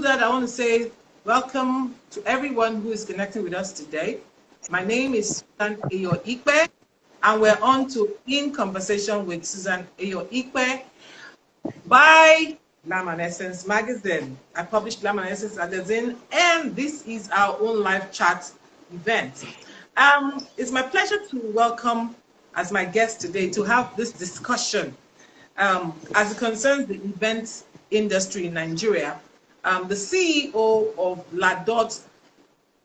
that, I want to say welcome to everyone who is connecting with us today. My name is Susan Eyo-Ikpe, and we're on to In Conversation with Susan Eyo-Ikpe by Glam and Essence magazine. I published Glam and Essence magazine, and this is our own live chat event. It's my pleasure to welcome as my guest today to have this discussion as it concerns the event industry in Nigeria. The CEO of Dots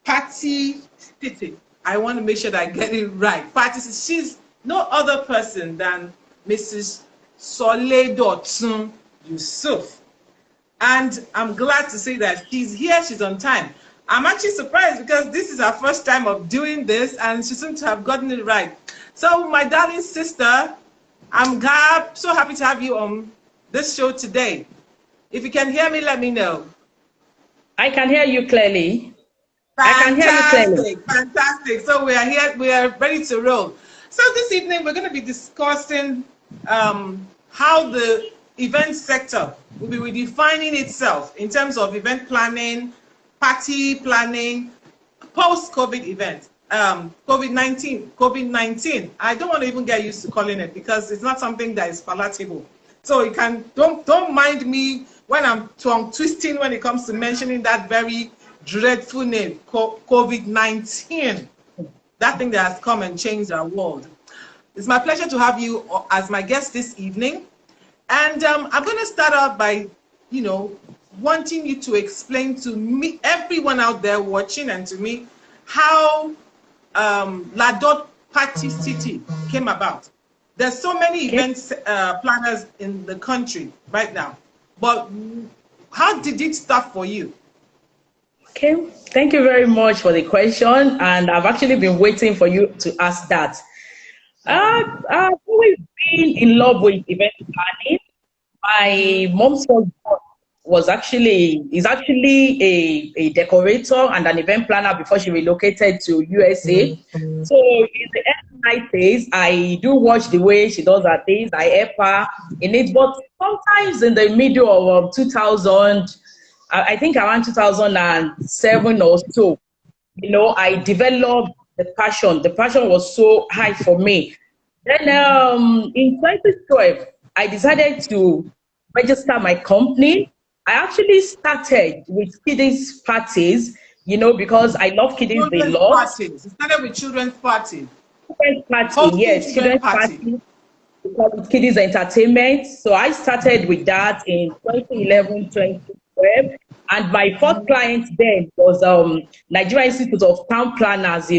PartyCity. I want to make sure that I get it right. PartyCity. She's no other person than Mrs. Soledotun Yusuf. And I'm glad to say that she's here, she's on time. I'm actually surprised because this is our first time of doing this and she seems to have gotten it right. So my darling sister, I'm so happy to have you on this show today. If you can hear me, let me know. I can hear you clearly. Fantastic, I can hear you clearly. Fantastic. So we are here, we are ready to roll. So this evening, we're going to be discussing how the event sector will be redefining itself in terms of event planning, party planning, post-COVID events. COVID-19. I don't want to even get used to calling it because it's not something that is palatable. So you can don't mind me when I'm tongue twisting when it comes to mentioning that very dreadful name, COVID-19. That thing that has come and changed our world. It's my pleasure to have you as my guest this evening. And I'm going to start out by, wanting you to explain to me, everyone out there watching, and to me, how Dots PartyCity came about. There's so many events planners in the country right now, but how did it start for you? Okay, thank you very much for the question, and I've actually been waiting for you to ask that. I've always been in love with event planning. My mom's husband is actually a decorator and an event planner before she relocated to USA. So in the early 90s, I do watch the way she does her things. I help her in it, but sometimes in the middle of 2000, I think around 2007 or so, I developed the passion. The passion was so high for me. Then in 2012, I decided to register my company. I actually started with kiddies parties, because I love kiddies a lot. You started with children's party. Children's party, yes, children's party. We call it kiddies entertainment. So I started with that in 2011, 2012. And my first client then was Nigeria Institute of Town Planners,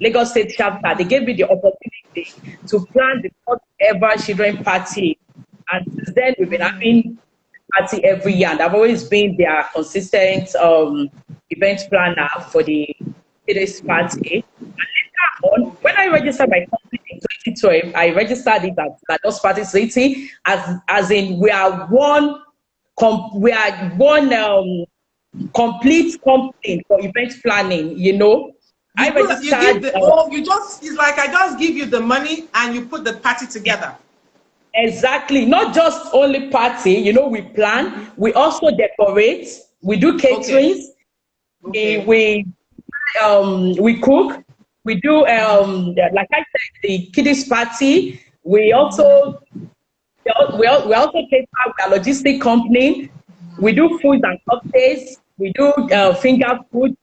Lagos State Chapter. They gave me the opportunity to plan the first ever children's party. And since then, we've been having party every year, and I've always been their consistent event planner for the kiddies party. And later on, when I registered my company in 2012, I registered it at Dots PartyCity, as in we are one complete company for event planning. I registered. It's like I just give you the money and you put the party together. Exactly. Not just only party, we plan, we also decorate, we do caterings, we cook, we do like I said, the kiddies party. We also cater with our logistic company. We do food and cocktails, we do finger food.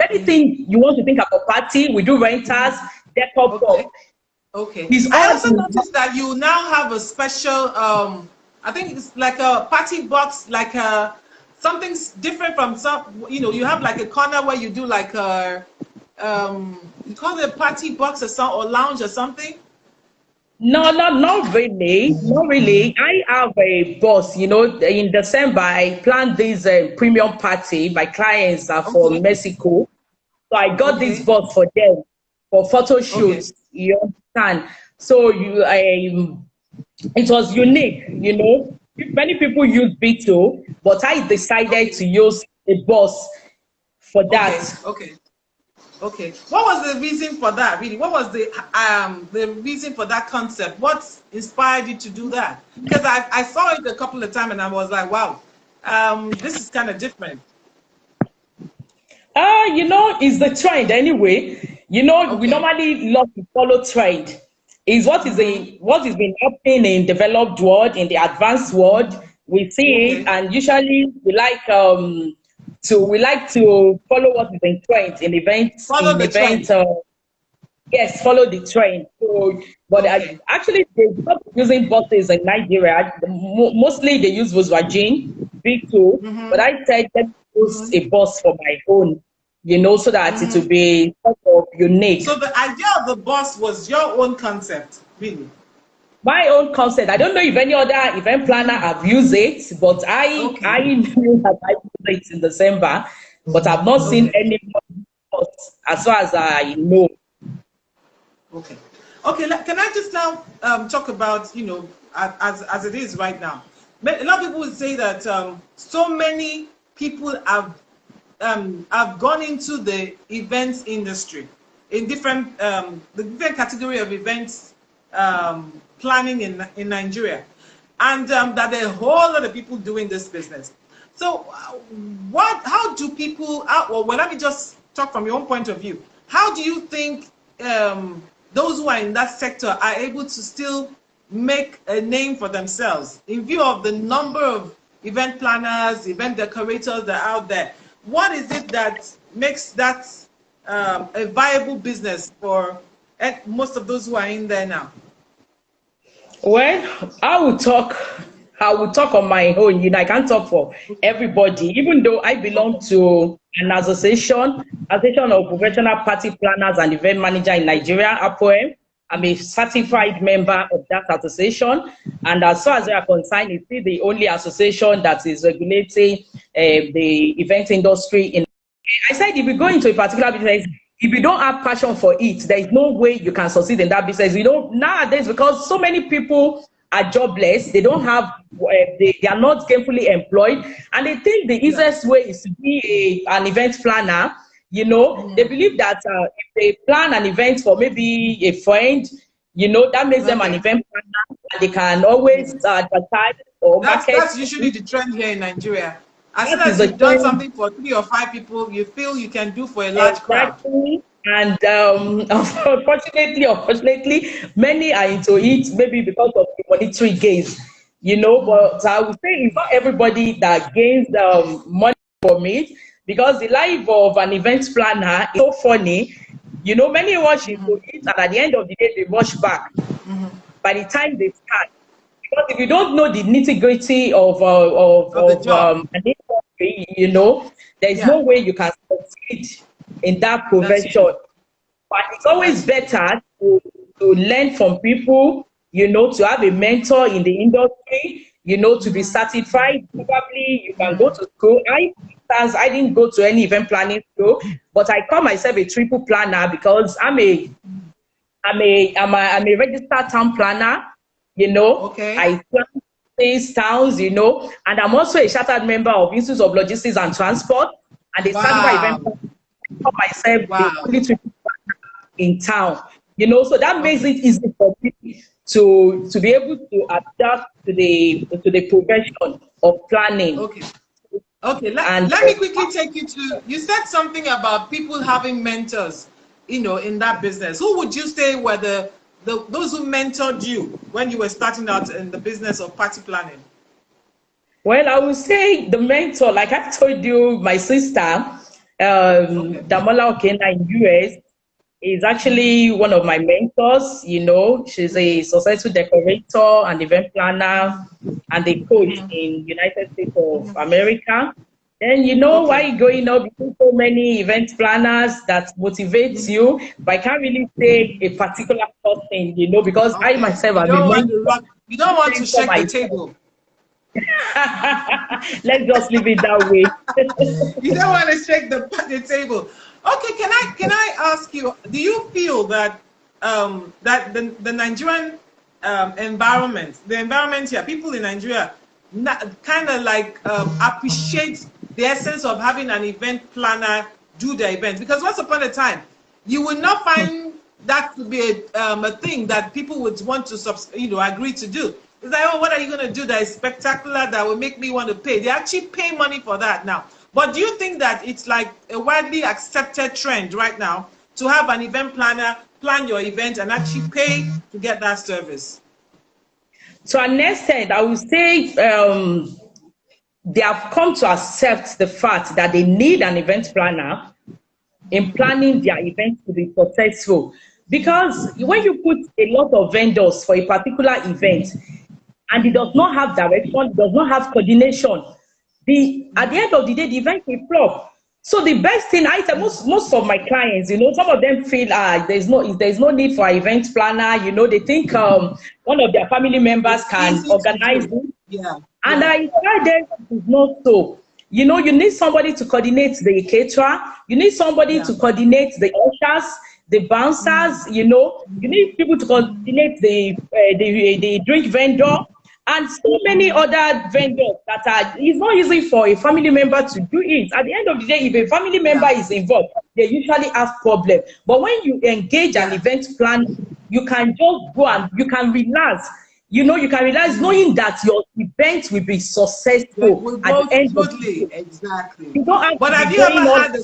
Anything you want to think about party, we do renters, decor. Okay. I also noticed that you now have a special, I think it's like a party box, like something different from some, you have like a corner where you do like a, you call it a party box or lounge or something? No, not really. Not really. I have a boss, in December, I planned this premium party. My clients are from Mexico. So I got this boss for them for photo shoots. You understand? So it was unique, Many people use B2, but I decided to use a boss for that. Okay. What was the reason for that? Really, what was the reason for that concept? What inspired you to do that? Because I saw it a couple of times and I was like, wow, this is kind of different. You know, it's the trend anyway. You know, we normally love to follow trend. Is what is been happening in developed world, in the advanced world. We see it, and usually we like to follow what is in trend in events. Follow the trend. Yes, follow the trend. So, but actually, they stop using buses in Nigeria. Mostly they use Volkswagen, big two. But I said, let me use a bus for my own, you know, so that it will be sort of unique. So the idea of the bus was your own concept, really? My own concept. I don't know if any other event planner have used it, but I knew that I used it in December, but I've not seen any bus as far as I know. Okay. Can I just now talk about, you know, as it is right now? A lot of people would say that so many people have gone into the events industry in different the different category of events planning in Nigeria, and that there are a whole lot of people doing this business. So, how do people? Well, let me just talk from your own point of view. How do you think those who are in that sector are able to still make a name for themselves in view of the number of event planners, event decorators that are out there? What is it that makes that a viable business for most of those who are in there now? Well, I will talk on my own. You know, I can't talk for everybody, even though I belong to an association of professional party planners and event manager in Nigeria, APOM. I'm a certified member of that association, and as far as they are concerned, it's the only association that is regulating the event industry in. I said, if you go into a particular business, if you don't have passion for it, there is no way you can succeed in that business. You know, nowadays, because so many people are jobless, they don't have, they are not gainfully employed, and they think the easiest way is to be an event planner. You know, they believe that if they plan an event for maybe a friend, you know, that makes them an event planner, and they can always advertise or market. That's usually the trend here in Nigeria. As soon as you've done something for 3 or 5 people, you feel you can do for a large crowd. And unfortunately, many are into it maybe because of the monetary gains, you know. But I would say it's not everybody that gains money from it, because the life of an event planner is so funny. You know, many watch into it, and at the end of the day, they watch back. By the time they start, because if you don't know the nitty-gritty of an industry, you know, there is no way you can succeed in that profession. But it's always better to learn from people, you know, to have a mentor in the industry, you know, to be certified. Probably you can go to school. I didn't go to any event planning school, but I call myself a triple planner because I'm a registered town planner, you know. I plan these towns, you know, and I'm also a chartered member of Institute of Logistics and Transport, and a certified event planner. I call myself the only triple planner in town, you know. So that makes it easy for me to be able to adapt to the profession of planning. Let me quickly take you to, you said something about people having mentors, you know, in that business. Who would you say were those who mentored you when you were starting out in the business of party planning? Well, I would say the mentor, like I told you, my sister, Damola Okena in US, is actually one of my mentors. You know, she's a successful decorator and event planner and a coach in United States of America. And you know, why growing up with so many event planners that motivates you, but I can't really say a particular person, you know, because I myself have been. You don't want to shake the table. Let's just leave it that way. You don't want to shake the table. Okay, can I ask you? Do you feel that that the Nigerian environment, the environment here, people in Nigeria, kind of like appreciate the essence of having an event planner do the event? Because once upon a time, you would not find that to be a thing that people would want to agree to do. It's like, oh, what are you going to do that is spectacular, that will make me want to pay? They actually pay money for that now. But do you think that it's like a widely accepted trend right now to have an event planner plan your event and actually pay to get that service? To an extent, I would say they have come to accept the fact that they need an event planner in planning their event to be successful. Because when you put a lot of vendors for a particular event and it does not have direction, it does not have coordination, at the end of the day, the event will flop. So the best thing I tell most of my clients, some of them feel there's no need for an event planner. They think one of their family members can organize it. Yeah. And I tell them it is not so. You need somebody to coordinate the caterer. You need somebody to coordinate the ushers, the bouncers. You need people to coordinate the drink vendor. And so many other vendors it's not easy for a family member to do it. At the end of the day, if a family member is involved, they usually have problems. But when you engage an event plan, you can just go and you can relax. You can relax knowing that your event will be successful at the end of the day. Exactly. You don't have but have you ever had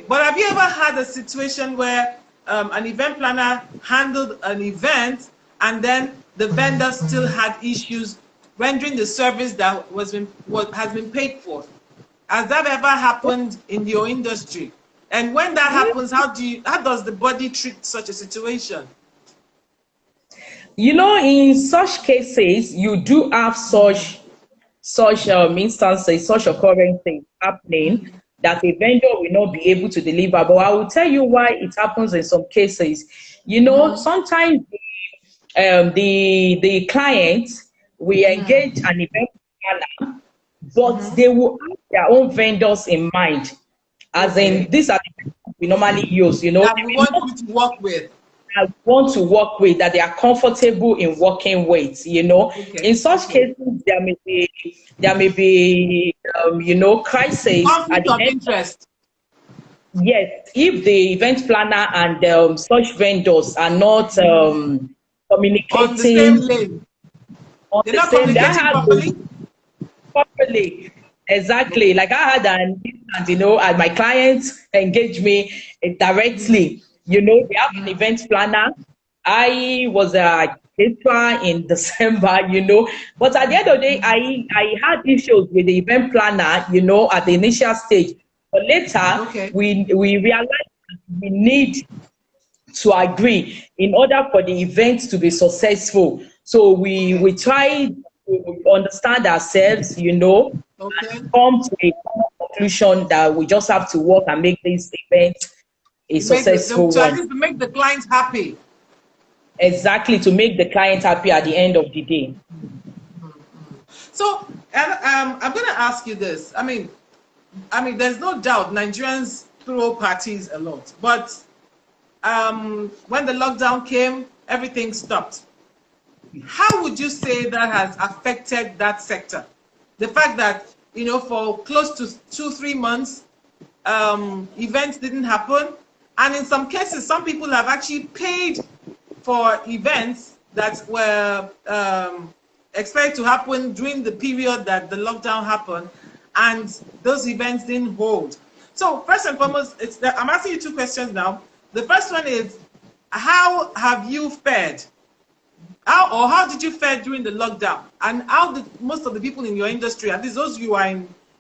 but have you ever had a situation where an event planner handled an event and then the vendor still had issues rendering the service that has been paid for? Has that ever happened in your industry? And when that happens, how does the body treat such a situation? In such cases, you do have such instances, such occurrences happening that a vendor will not be able to deliver. But I will tell you why it happens in some cases. Sometimes the client will engage an event planner, but they will have their own vendors in mind. As in, these are the people we normally use, that we want you to work with. I want to work with, that they are comfortable in working with. In such cases, there may be crisis conflict of interest. Yes, if the event planner and such vendors are not communicating on the same lane, they're not communicating properly. Exactly. Like I had an instance, and my clients engaged me directly. They have an event planner. I was a caterer in December, but at the end of the day, I had issues with the event planner, at the initial stage. But later, we realized we need to agree in order for the event to be successful. So we try to understand ourselves, and come to a conclusion that we just have to work and make this event a successful one. To make the client happy. Exactly, to make the client happy at the end of the day. So, I'm going to ask you this. I mean, there's no doubt Nigerians throw parties a lot, but when the lockdown came, everything stopped. How would you say that has affected that sector? The fact that, for close to 2-3 months, events didn't happen. And in some cases, some people have actually paid for events that were expected to happen during the period that the lockdown happened, and those events didn't hold. So first and foremost, I'm asking you 2 questions now. The first one is, how have you fared? How did you fare during the lockdown? And how did most of the people in your industry, at least those you are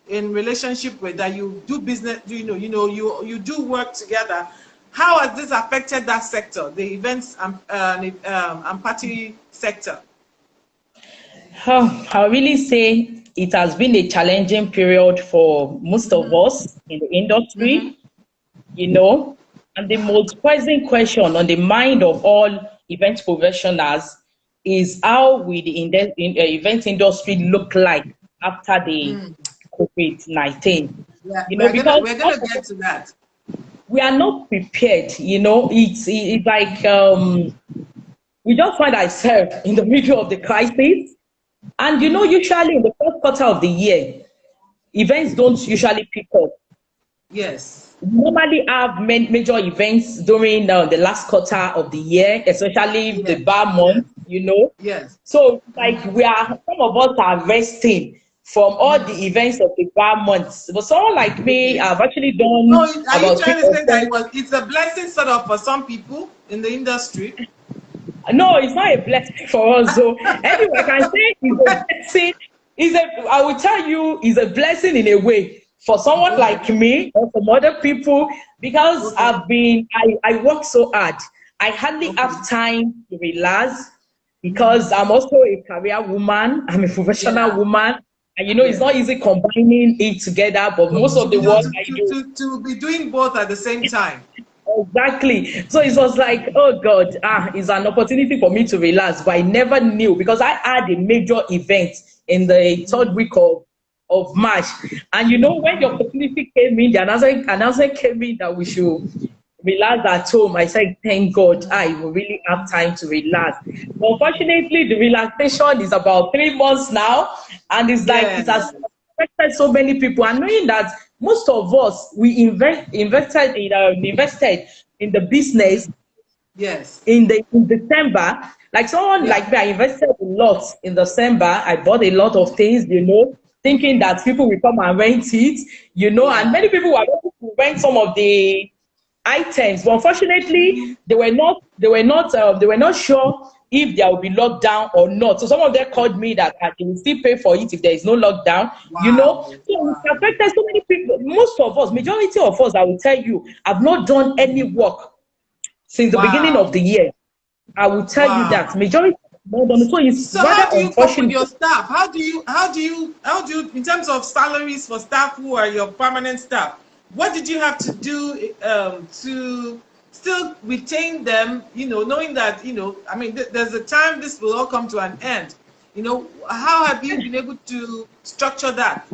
in relationship with, that you do business, you do work together, how has this affected that sector, the events and party sector? I'll really say it has been a challenging period for most of us in the industry, and the most pressing question on the mind of all event professionals is how will the event industry look like after the COVID-19? Yeah, we're going to get to that. We are not prepared, it's like we just find ourselves in the middle of the crisis. And usually in the first quarter of the year, events don't usually pick up. Yes. We normally have major events during the last quarter of the year, especially the bar month, Yes. So like some of us are resting from all the events of the past months. But someone like me, I've actually done No, are you about trying to say that it's a blessing sort of for some people in the industry? No, it's not a blessing for us. So anyway, I can say it's a blessing. I will tell you, it's a blessing in a way for someone like me or some other people, because I work so hard. I hardly have time to relax because I'm also a career woman. I'm a professional woman. And it's not easy combining it together, but most of the work I do. To be doing both at the same time. Exactly. So it was like, oh God, it's an opportunity for me to relax, but I never knew because I had a major event in the third week of March. And when the opportunity came in, the announcement came in that we should relax at home. I said, thank God, I will really have time to relax. But unfortunately, the relaxation is about 3 months now, and it's like it has affected so many people. And knowing that most of us we invested in the business. Yes. In December, like someone like me, I invested a lot in December. I bought a lot of things, thinking that people will come and rent it, and many people were able to rent some of the items, but unfortunately they were not sure if there will be lockdown or not. So some of them called me that they will still pay for it if there is no lockdown. So it's affected so many people. Most of us, majority of us, I will tell you, have not done any work since the beginning of the year. I will tell you that majority. So how do you cope with your staff? How do you in terms of salaries for staff who are your permanent staff? What did you have to do to still retain them? Knowing that I mean, there's a time this will all come to an end. How have you been able to structure that?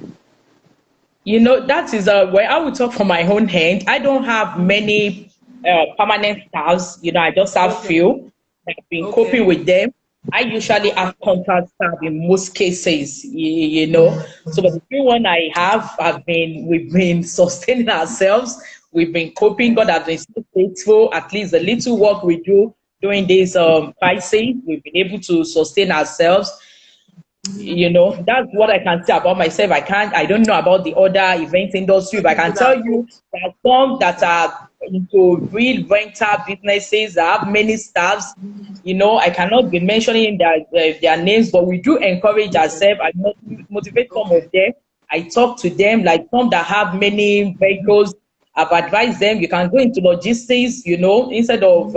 That is where I would talk from my own hand. I don't have many permanent staffs. I just have few. I've been coping with them. I usually have contract staff in most cases, So the few one I have, we've been sustaining ourselves. We've been coping. God has been so faithful. At least the little work we do during this crisis, we've been able to sustain ourselves. That's what I can say about myself. I don't know about the other event industry, but I can tell you that some that are into real rental businesses that have many staffs. I cannot be mentioning their names, but we do encourage ourselves and motivate some of them. I talk to them, like some that have many vehicles. I've advised them you can go into logistics, instead of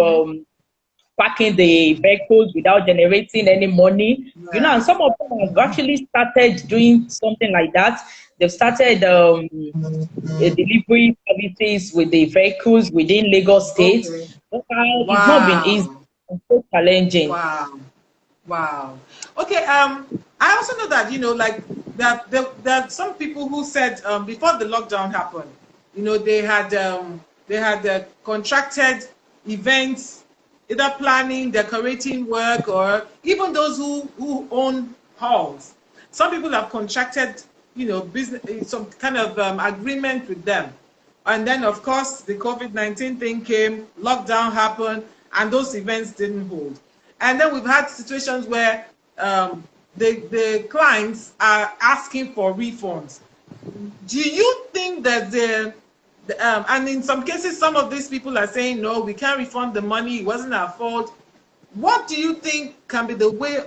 parking the vehicles without generating any money. And some of them have actually started doing something like that. They've started delivery services with the vehicles within Lagos State. It's not been easy. It's so challenging. Wow. Okay. I also know that like that there are some people who said before the lockdown happened, they had contracted events, either planning, decorating work, or even those who own halls. Some people have contracted, business, some kind of agreement with them. And then, of course, the COVID-19 thing came, lockdown happened, and those events didn't hold. And then we've had situations where the clients are asking for refunds. Do you think that and in some cases, some of these people are saying, no, we can't refund the money, it wasn't our fault. What do you think can be the way,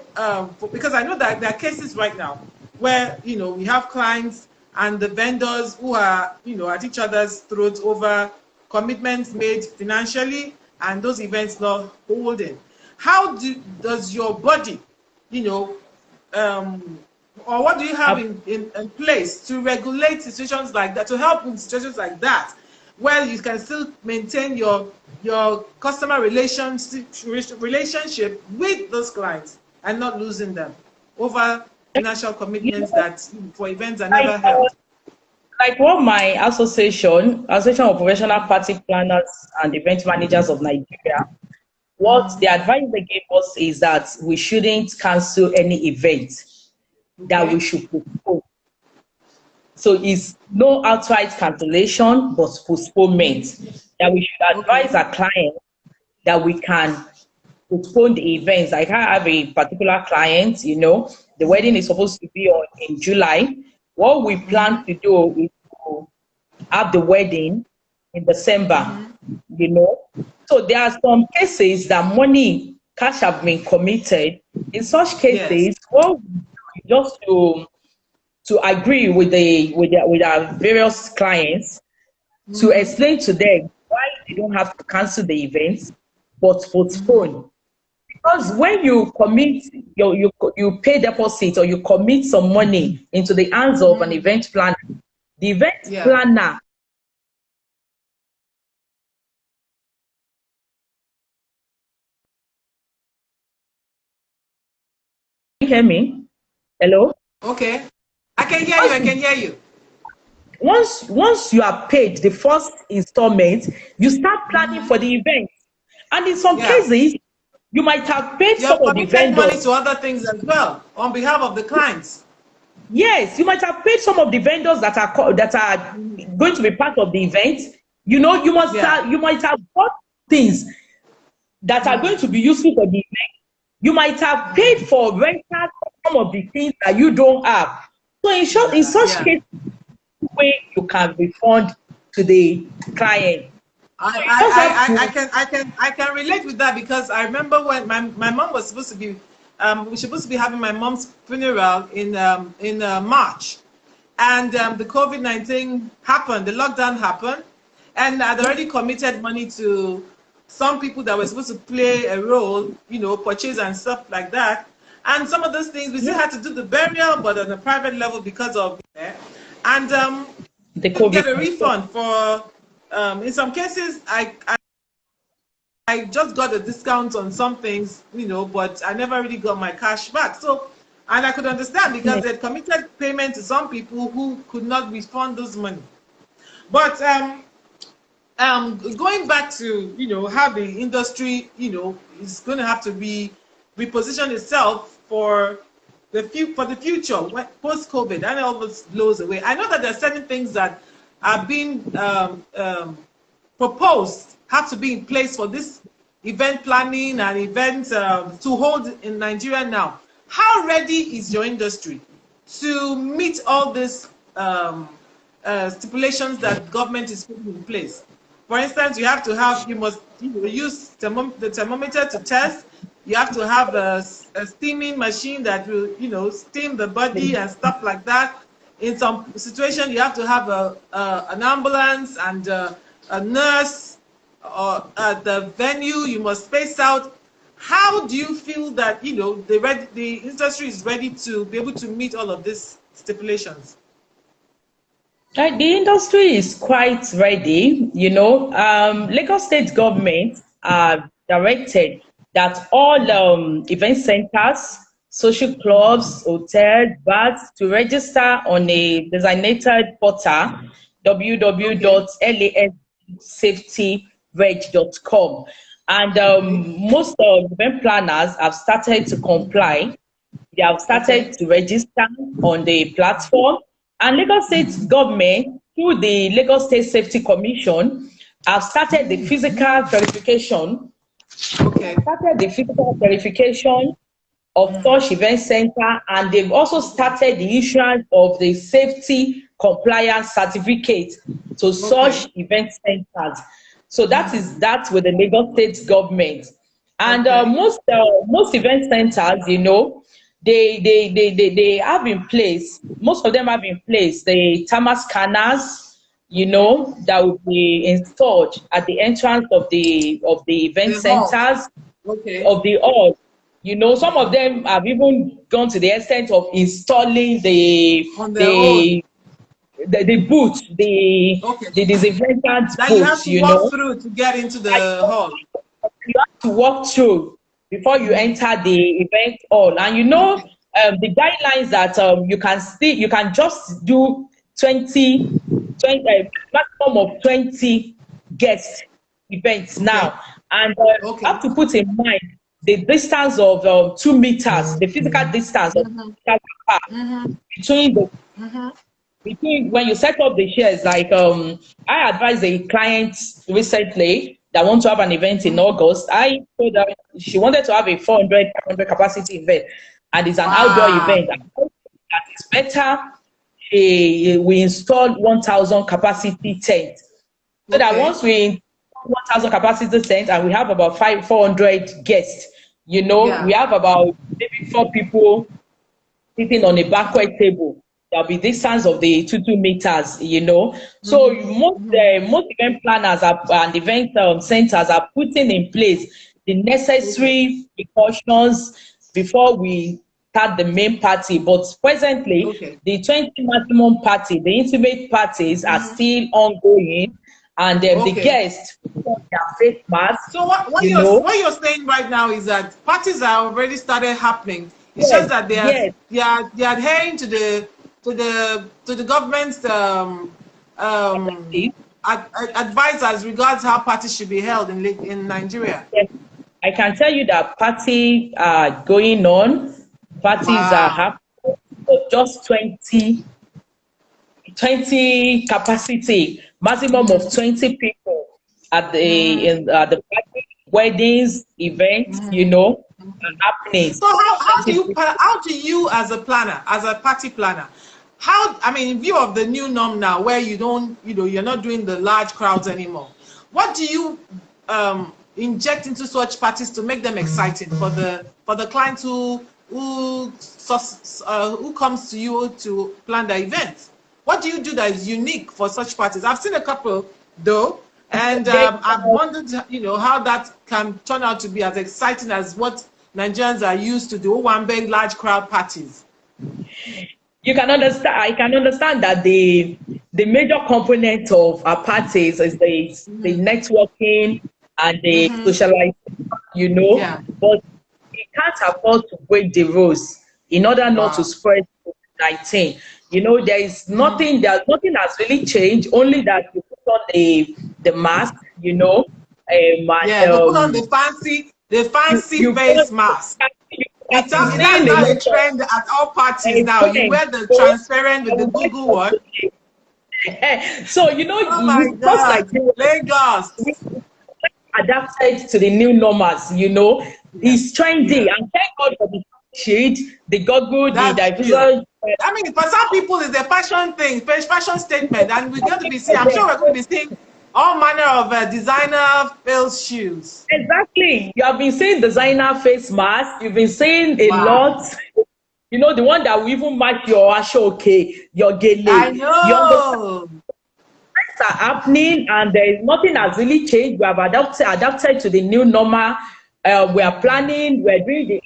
because I know that there are cases right now where, we have clients and the vendors who are, at each other's throats over commitments made financially and those events not holding. How does your body, or what do you have in place to regulate situations like that, to help in situations like that, where you can still maintain your customer relationship with those clients and not losing them over financial commitments that for events are never held? Like what my Association of Professional Party Planners and Event Managers of Nigeria, what the advice they gave us is that we shouldn't cancel any event, that we should postpone. So it's no outright cancellation, but postponement. That we should advise our clients that we can postpone the events. Like I have a particular client, you know, the wedding is supposed to be on in July. What we plan to do is to have the wedding in December, you know. So there are some cases that money, cash have been committed. In such cases, what we do is just to agree with with our various clients to explain to them why they don't have to cancel the events but postpone. Because when you commit, you pay deposit or you commit some money into the hands of an event planner, the event planner. Can you hear me? Hello? Okay. I can hear you. I can hear you. Once you are paid the first installment, you start planning for the event. And in some cases, you might have paid some of the vendors money to other things as well on behalf of the clients. Yes, you might have paid some of the vendors that are going to be part of the event. You know, you might have bought things that are going to be useful for the event. You might have paid for rentals of some of the things that you don't have. So in short, in such case, way you can refund to the client. I can relate with that, because I remember when my mom was supposed to be we were supposed to be having my mom's funeral in March, and the COVID-19 happened, the lockdown happened, and I'd already committed money to some people that were supposed to play a role, you know, purchase and stuff like that. And some of those things we still had to do the burial, but on a private level because of and the COVID. Get a refund for in some cases I just got a discount on some things, you know, but I never really got my cash back. So, and I could understand because they committed payment to some people who could not refund those money. But going back to, you know, how the industry, you know, is going to have to reposition itself for the future, post-COVID, and all this blows away. I know that there are certain things that are being proposed have to be in place for this event planning and events to hold in Nigeria now. How ready is your industry to meet all these stipulations that government is putting in place? For instance, you must use the thermometer to test. You have to have a steaming machine that will, you know, steam the body and stuff like that. In some situation, you have to have an ambulance and a nurse. Or at the venue, you must space out. How do you feel that, you know, the industry is ready to be able to meet all of these stipulations? The industry is quite ready. You know, Lagos State government directed that all event centers, social clubs, hotels, bars to register on a designated portal, www.essencetv.com. And most of the event planners have started to comply. They have started to register on the platform. And Lagos State government, through the Lagos State Safety Commission, have started the physical verification. Started the physical verification of such event center, and they've also started the issuance of the safety compliance certificate to such event centers. So that is that with the Lagos State government. And most event centers, you know, they have in place, most of them have in place the thermal scanners, you know, that will be installed at the entrance of the event centers, of the hall. You know, some of them have even gone to the extent of installing the booth, the disinfectant that booth, you have to walk through to get into the hall. You have to walk through before you enter the event hall. And you know, the guidelines that you can just do 20 maximum of 20 guest events now. And you have to put in mind the distance of 2 meters, the physical distance of between when you set up the chairs. Like I advised a client recently that want to have an event in August. I told her she wanted to have a 400 capacity event, and it's an outdoor event. That is better. We installed 1,000 capacity tent. So that once we install 1,000 capacity tent and we have about 400 guests, we have about maybe 4 people sitting on a banquet table. There'll be distance of the 2 meters, So most event planners and event centers are putting in place the necessary precautions before we start the main party. But presently, the 20 maximum party, the intimate parties are still ongoing, and the guests put their face masks. So what you're saying right now is that parties are already started happening. It's just that they are adhering to the government's advice as regards how parties should be held in Nigeria. Yes. I can tell you that parties are going on. Parties are happening. Just 20 capacity, maximum of 20 people at the party, weddings, events, happening. So how do you as a planner, as a party planner, in view of the new norm now, where you're not doing the large crowds anymore, what do you inject into such parties to make them exciting for the clients who comes to you to plan the event? What do you do that is unique for such parties? I've seen a couple though, and I've wondered, how that can turn out to be as exciting as what Nigerians are used to do, one big large crowd parties. You can understand. I can understand that the major component of our parties is the networking and the socializing, but we can't afford to break the rules in order not to spread COVID-19. There is nothing. There's nothing has really changed. Only that you put on the mask. They put on the fancy face mask. It's now a trend at all parties now. You wear the transparent with the Google one. So oh my God, Lagos adapted to the new normals. It's trendy, and thank God for the shade, the goggle, the diffuser. For some people, it's a fashion statement, and we're going to be seeing. I'm sure we're going to be seeing all manner of designer face shoes. Exactly. You have been seeing designer face masks. You've been seeing a lot. The one that will even match your ashoke, your gele. I know. Things are happening, and there is nothing has really changed. We have adapted to the new normal. We are planning. We're doing the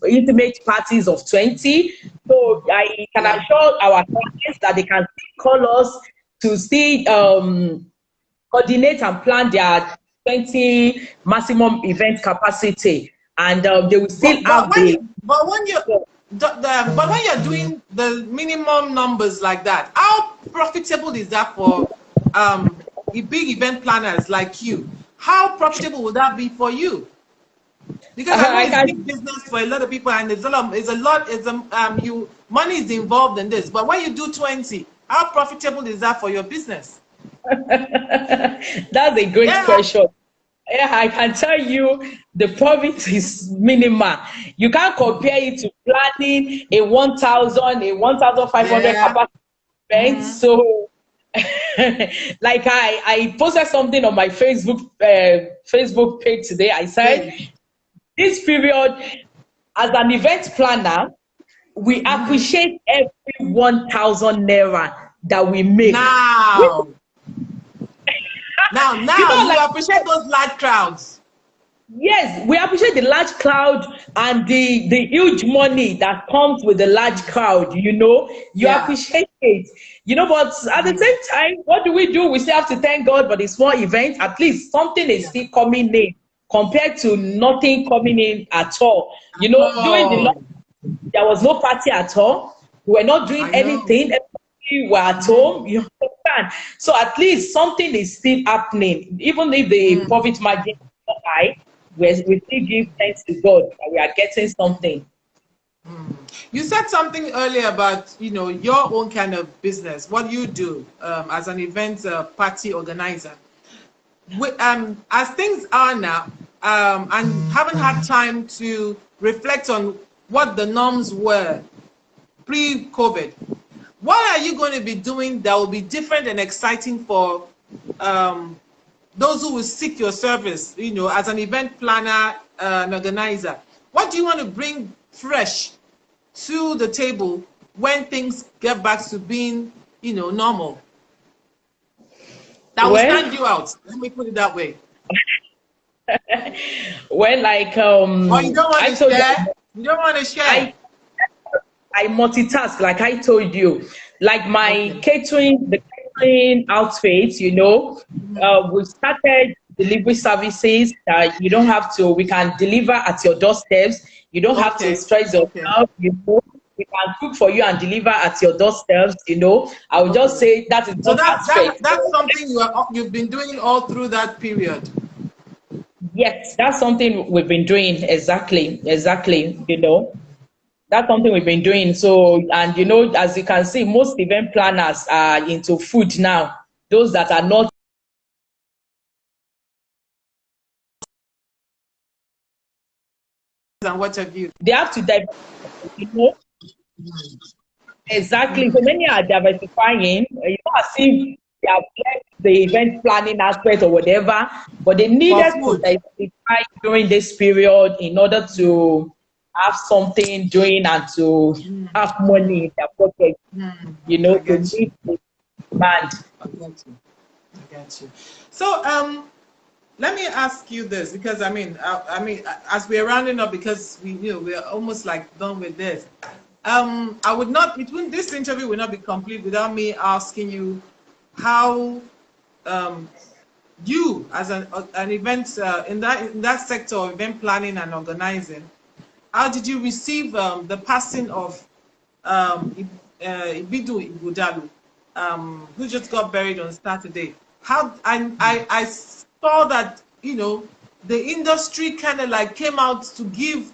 intimate parties of 20. So I can assure our clients that they can call us to see. Coordinate and plan their 20 maximum event capacity, and they will still have But when you're doing the minimum numbers like that, how profitable is that for big event planners like you? How profitable would that be for you? Because I know it's big business for a lot of people, and money is involved in this. But when you do 20, how profitable is that for your business? That's a great question. Yeah, I can tell you the profit is minimal. You can't compare it to planning a 1,000, a 1,500 capacity event. So, like I posted something on my Facebook page today. I said, this period, as an event planner, we appreciate every 1,000 naira that we make. Now, you appreciate those large crowds. Yes, we appreciate the large crowd and the huge money that comes with the large crowd. You appreciate it. But at the same time, what do? We still have to thank God for the small event. At least something is still coming in compared to nothing coming in at all. During the lockdown, there was no party at all. We were not doing anything. We were at home, you understand? So at least something is still happening. Even if the profit margin is not high, we still give thanks to God that we are getting something. You said something earlier about your own kind of business, what you do as an event party organizer. as things are now, and haven't had time to reflect on what the norms were pre-COVID, what are you going to be doing that will be different and exciting for those who will seek your service, you know, as an event planner and organizer? What do you want to bring fresh to the table when things get back to being, you know, normal? That will stand you out. Let me put it that way. Well, like oh, you don't want to share? You don't want to share? I multitask, like I told you. Like my catering, the catering outfits, you know, we started delivery services that you don't have to, we can deliver at your doorsteps. You don't have to stress yourself, you know. We can cook for you and deliver at your doorsteps, you know. I would just say that is so that's something you've been doing all through that period. Yes, that's something we've been doing. Exactly, you know. That's something we've been doing. So, and you know, as you can see, most event planners are into food now. Those that are not. And what have you? They have to diversify, you know. Exactly. So many are diversifying. You know, as if they have left the event planning aspect or whatever, but they needed to diversify during this period in order to have something doing and to have money in their pocket. You know, to meet the demand. I get you. So, let me ask you this, because I mean, as we're rounding up, because we're almost like done with this. I would not, between this interview will not be complete without me asking you how you, as an event in that sector of event planning and organizing, how did you receive the passing of Ibidu Igbodalu, who just got buried on Saturday? How I saw that, you know, the industry kind of like came out to give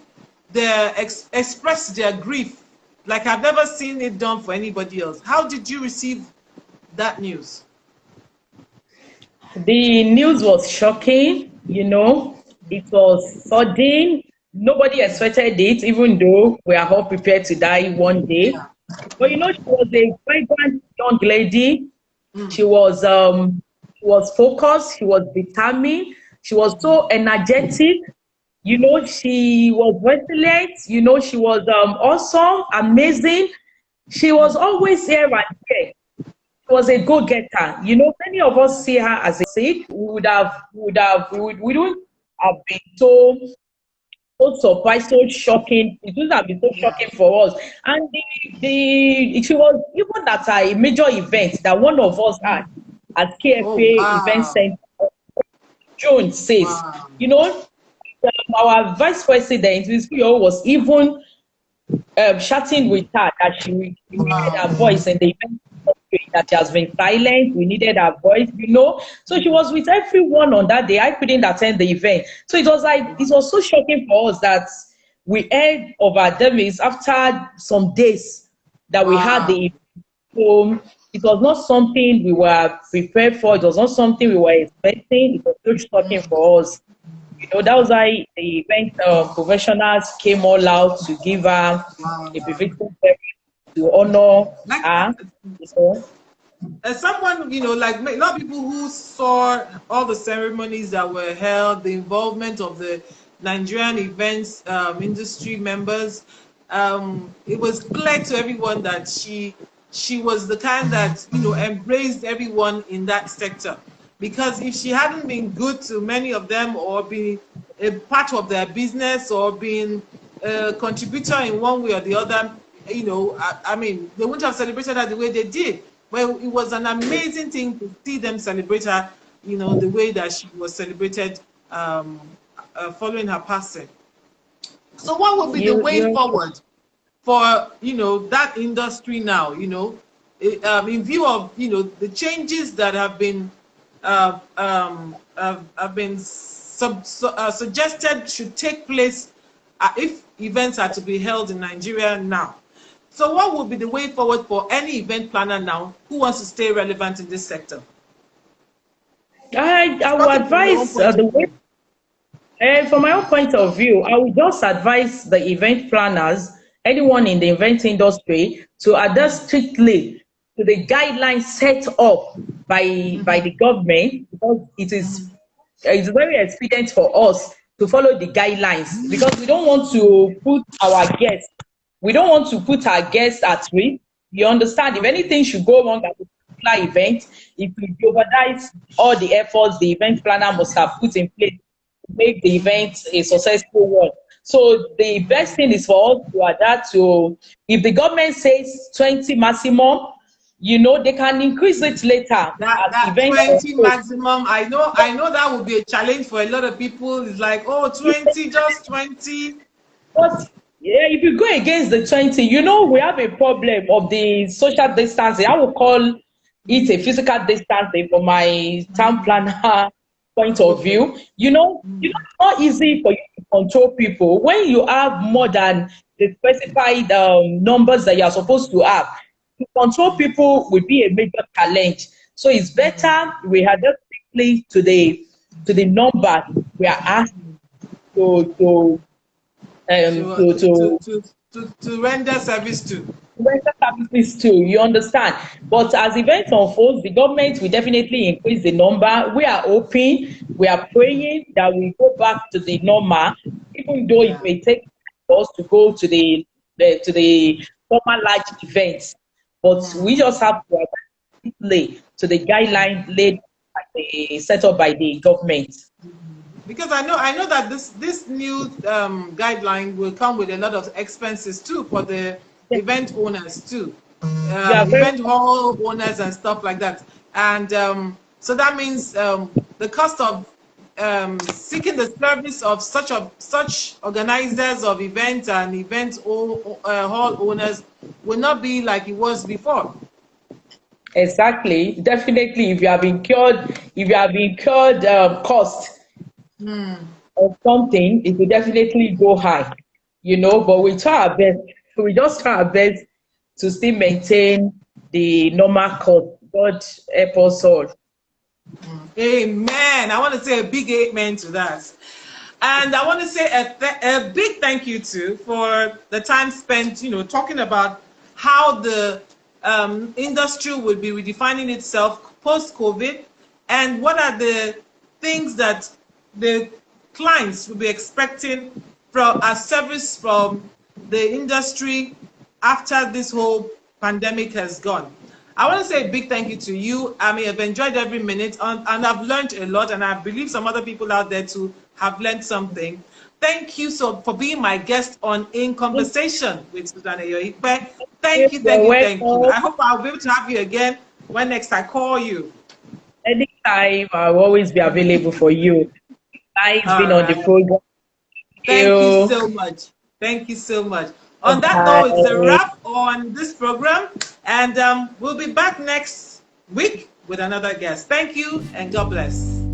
express their grief like I've never seen it done for anybody else. How did you receive that news? The news was shocking, you know. It was sudden. Nobody expected it, even though we are all prepared to die one day. But you know, she was a vibrant young lady. She was focused. She was determined. She was so energetic. You know, she was resilient. You know, she was awesome, amazing. She was always here and there. She was a go-getter. You know, many of us see her as a sick. We wouldn't have been so surprised, so shocking. It wouldn't have been so shocking for us. And she was even at a major event that one of us had at KFA Event Center. June says, you know, our vice president, Ms. Puyo, was even chatting with her that she needed her voice in the event, that she has been silent. We needed her voice, you know. So she was with everyone on that day. I couldn't attend the event. So it was like, it was so shocking for us that we heard of our demise after some days that we had the event. So it was not something we were prepared for. It was not something we were expecting. It was so shocking for us. You know, that was why the event professionals came all out to give her a beautiful to honor her. As someone, you know, like a lot of people who saw all the ceremonies that were held, the involvement of the Nigerian events industry members, it was clear to everyone that she was the kind that, you know, embraced everyone in that sector. Because if she hadn't been good to many of them, or been a part of their business, or been a contributor in one way or the other, you know, I mean, they wouldn't have celebrated her the way they did. Well, it was an amazing thing to see them celebrate her, you know, the way that she was celebrated following her passing. So what would be the way forward for, you know, that industry now, you know, in view of, you know, the changes that have been suggested should take place if events are to be held in Nigeria now? So what would be the way forward for any event planner now who wants to stay relevant in this sector? I will Talking from your own advise point the of way, view. from my own point of view, I would just advise the event planners, anyone in the event industry, to adhere strictly to the guidelines set up by the government, because it's very expedient for us to follow the guidelines, because we don't want to put our guests at risk. You understand? If Okay. anything should go wrong at a particular event, it will jeopardize all the efforts the event planner must have put in place to make the event a successful one. So the best thing is for us to adapt to, if the government says 20 maximum, they can increase it later as That events 20 unfold. maximum, I know that would be a challenge for a lot of people. It's like, oh, 20, just 20. But yeah, if you go against the 20, we have a problem of the social distancing. I will call it a physical distancing from my town planner point of Okay. view. It's not easy for you to control people when you have more than the specified numbers that you are supposed to have. To control people will be a major challenge. So it's better we adhere strictly to the numbers we are asked to To, um uh, to to, to, to to, to render service to. rental services too, you understand. But as events unfold, the government will definitely increase the number. We are hoping, we are praying that we go back to the normal, even though it Yeah. may take us to go to the former large events. But we just have to adhere to the guidelines laid set up by the government. Because I know that this new guideline will come with a lot of expenses too for the event owners too, You are very event hall owners and stuff like that. And so that means the cost of seeking the service of such organizers of events and hall owners will not be like it was before. exactly, definitely. If you have incurred cost of something, it will definitely go high, but we try our best. We just try our best to still maintain the normal cost. God help us all. Amen. I want to say a big amen to that. And I want to say a big thank you too for the time spent, talking about how the industry will be redefining itself post-COVID, and what are the things that the clients will be expecting from a service from the industry after this whole pandemic has gone. I want to say a big thank you to you. I mean, I've enjoyed every minute, and I've learned a lot, and I believe some other people out there too have learned something. Thank you so for being my guest on In Conversation with Susan Eyo-Ikpe. Thank you, thank You're you, thank you. I welcome. hope I'll be able to have you again when next I call you. Anytime, I'll always be available for you. Nice All being on the right. program. Thank Thank you you. so much. Thank you so much. On that note, it's a Bye. wrap on this program, and we'll be back next week with another guest. Thank you, and God bless.